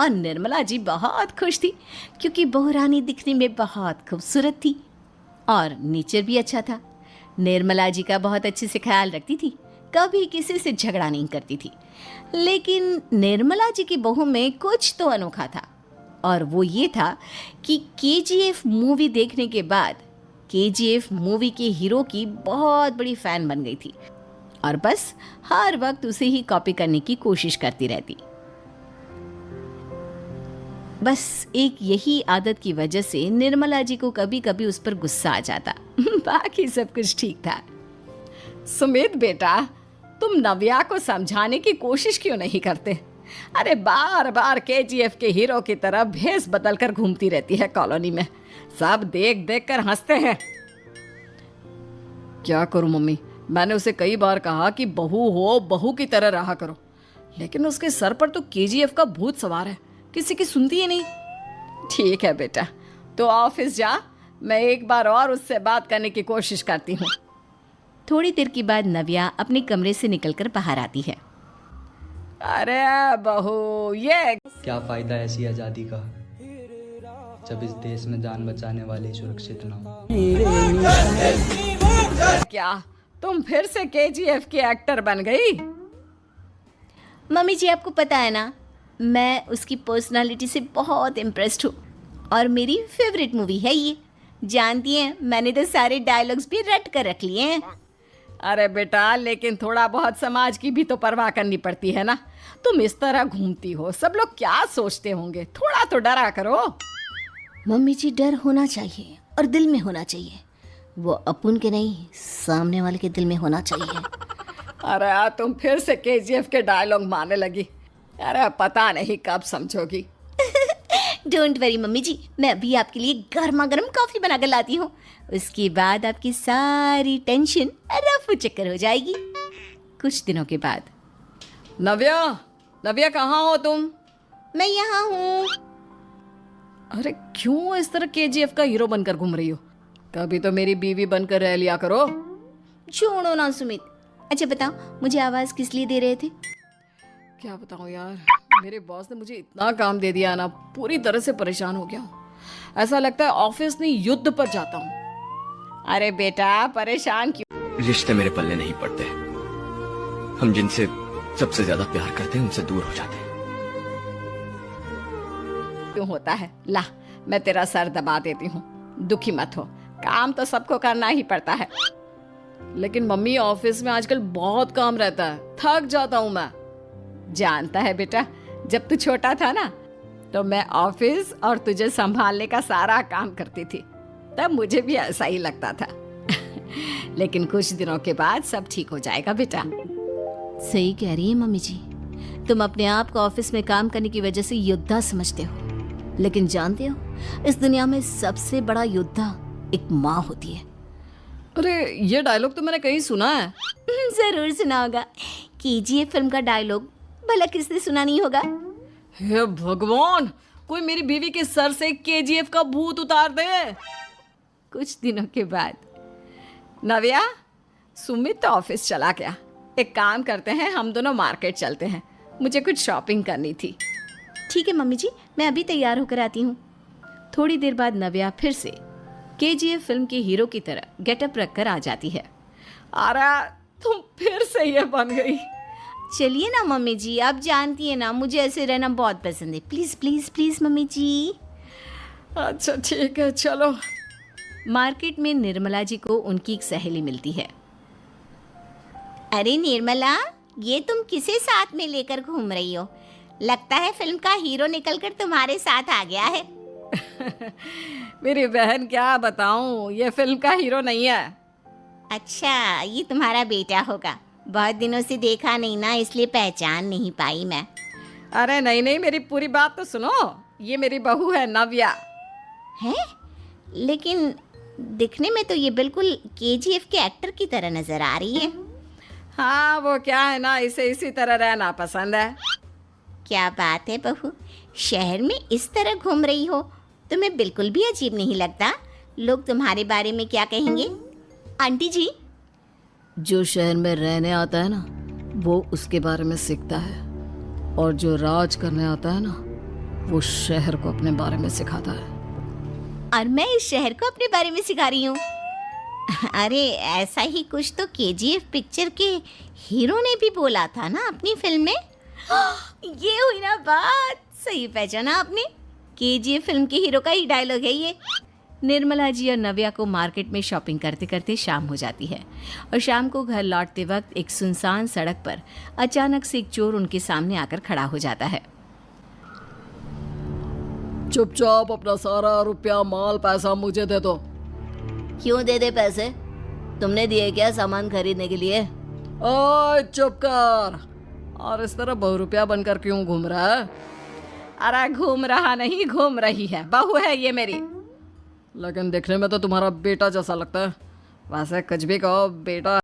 और निर्मला जी बहुत खुश थी क्योंकि बहू रानी दिखने में बहुत खूबसूरत थी और नेचर भी अच्छा था। निर्मला जी का बहुत अच्छे से ख्याल रखती थी, कभी किसी से झगड़ा नहीं करती थी। लेकिन निर्मला जी की बहू में कुछ तो अनोखा था और वो ये था कि केजीएफ मूवी देखने के बाद केजीएफ मूवी के हीरो की बहुत बड़ी फ़ैन बन गई थी और बस हर वक्त उसे ही कॉपी करने की कोशिश करती रहती। बस एक यही आदत की वजह से निर्मला जी को कभी कभी उस पर गुस्सा आ जाता। बाकी सब कुछ ठीक था। सुमित बेटा, तुम नव्या को समझाने की कोशिश क्यों नहीं करते? अरे बार बार केजीएफ के हीरो की तरह भेस बदल कर घूमती रहती है कॉलोनी में, सब देख देख कर हंसते हैं। क्या करूं मम्मी, मैंने उसे कई बार कहा कि बहू हो, बहू की तरह रहा करो, लेकिन उसके सर पर तो केजीएफ का भूत सवार है, किसी की सुनती ही नहीं। ठीक है बेटा, तो ऑफिस जा, मैं एक बार और उससे बात करने की कोशिश करती हूँ। थोड़ी देर के बाद नव्या अपने कमरे से निकलकर बाहर आती है। अरे बहू, ये क्या फायदा ऐसी आज़ादी का जब इस देश में जान बचाने वाले सुरक्षित ना हो। क्या तुम फिर से केजीएफ की एक्टर बन गई? मम्मी जी, आपको पता है ना, मैं उसकी पर्सनालिटी से बहुत इम्प्रेस्ड हूँ और मेरी फेवरेट मूवी है ये। जानती हैं, मैंने तो सारे डायलॉग्स भी रट कर रख लिए हैं। अरे बेटा, लेकिन थोड़ा बहुत समाज की भी तो परवाह करनी पड़ती है ना। तुम इस तरह घूमती हो, सब लोग क्या सोचते होंगे, थोड़ा तो डरा करो। मम्मी जी, डर होना चाहिए और दिल में होना चाहिए, वो अपन के नहीं, सामने वाले के दिल में होना चाहिए। अरे तुम फिर से केजीएफ के डायलॉग मारने लगी। अरे पता नहीं कब समझोगी। डोंट वरी मम्मी जी, मैं अभी आपके लिए गर्मा गर्म कॉफी बना कर लाती हूँ, उसके बाद आपकी सारी टेंशन रफू चक्कर हो जाएगी। कुछ दिनों के बाद। नव्या, नव्या कहाँ हो तुम? मैं यहाँ हूँ। अरे क्यों इस तरह केजीएफ का हीरो बनकर घूम रही हो? कभी तो मेरी बीवी बनकर रह लिया करो। छोड़ो ना सुमित। अच्छा बताओ, मुझे आवाज किस लिए दे रहे थे? क्या बताऊं यार, मेरे बॉस ने मुझे इतना काम दे दिया ना, पूरी तरह से परेशान हो गया हूँ। ऐसा लगता है ऑफिस नहीं, युद्ध पर जाता हूँ। अरे बेटा, परेशान क्यों? रिश्ते मेरे पल्ले नहीं पड़ते, हम जिनसे सबसे ज्यादा प्यार करते हैं उनसे दूर हो जाते हैं। क्यों होता है? ला, मैं तेरा सर दबा देती हूँ, दुखी मत हो, काम तो सबको करना ही पड़ता है। लेकिन मम्मी, ऑफिस में आजकल बहुत काम रहता है, थक जाता हूँ मैं। जानता है बेटा, जब तू छोटा था ना, तो मैं ऑफिस और तुझे संभालने का सारा काम करती थी, तब मुझे भी ऐसा ही लगता था। लेकिन कुछ दिनों के बाद सब ठीक हो जाएगा बेटा। सही कह रही है मम्मी जी, तुम अपने आप को ऑफिस में काम करने की वजह से योद्धा समझते हो, लेकिन जानते हो, इस दुनिया में सबसे बड़ा योद्धा एक माँ होती है। अरे ये डायलॉग तो मैंने कहीं सुना है। जरूर सुना होगा, केजीएफ फिल्म का डायलॉग, भला किसने सुना नहीं होगा? हे भगवान, कोई मेरी बीवी के सर से केजीएफ का भूत उतार दे। कुछ दिनों के बाद। नव्या, सुमित तो ऑफिस चला गया, एक काम करते हैं, हम दोनों मार्केट चलते हैं, मुझे कुछ शॉपिंग करनी थी। ठीक है मम्मी जी, मैं अभी तैयार होकर आती हूँ। थोड़ी देर बाद नव्या फिर से केजीएफ फिल्म के हीरो की तरह गेटअप रखकर आ जाती है। अरे तुम फिर से ये बन गई। चलिए ना मम्मी जी, आप जानती है ना, मुझे ऐसे रहना बहुत पसंद है। प्लीज प्लीज प्लीज मम्मी जी। अच्छा ठीक है, चलो। मार्केट में निर्मला जी को उनकी एक सहेली मिलती है। अरे निर्मला, ये तुम किसे साथ में लेकर घूम रही हो? लगता है फिल्म का हीरो निकलकर तुम्हारे साथ आ गया है। मेरी बहन, क्या बताऊं, ये फिल्म का हीरो नहीं है। अच्छा, ये तुम्हारा बेटा होगा, बहुत दिनों से देखा नहीं ना, इसलिए पहचान नहीं पाई मैं। अरे नहीं नहीं, मेरी पूरी बात तो सुनो, ये मेरी बहू है नव्या। है? लेकिन दिखने में तो ये बिल्कुल केजीएफ के एक्टर की तरह नजर आ रही है। हाँ, वो क्या है ना, इसे इसी तरह रहना पसंद है। क्या बात है बहू, शहर में इस तरह घूम रही हो, तुम्हें बिल्कुल भी अजीब नहीं लगता? लोग तुम्हारे बारे में क्या कहेंगे? आंटी जी, जो शहर में रहने आता है ना, वो उसके बारे में सीखता है, और जो राज करने आता है ना, वो शहर को अपने बारे में सिखाता है। और मैं इस शहर को अपने बारे में सिखा रही हूँ। अरे ऐसा ही कुछ तो केजीएफ पिक्चर के हीरो ने भी बोला था ना अपनी फिल्म में। ये हुई ना बात, सही पहचाना आपने। केजीएफ फिल्म के हीरो का ही डायलॉग है ये। निर्मला जी और नव्या को मार्केट में शॉपिंग करते करते शाम हो जाती है और शाम को घर लौटते वक्त एक सुनसान सड़क पर अचानक से एक चोर उनके सामने आकर खड़ा हो जाता है। चुपचाप अपना सारा रुपया माल पैसा मुझे दे दो। क्यों दे दे पैसे? तुमने दिए क्या सामान खरीदने के लिए? ओए चुप कर। और इस तरह बहुरुपया बनकर क्यों घूम रहा है? अरे घूम रहा नहीं, घूम रही है, बहू है ये मेरी। लेकिन देखने में तो तुम्हारा बेटा जैसा लगता है। वैसे कुछ भी कहो, बेटा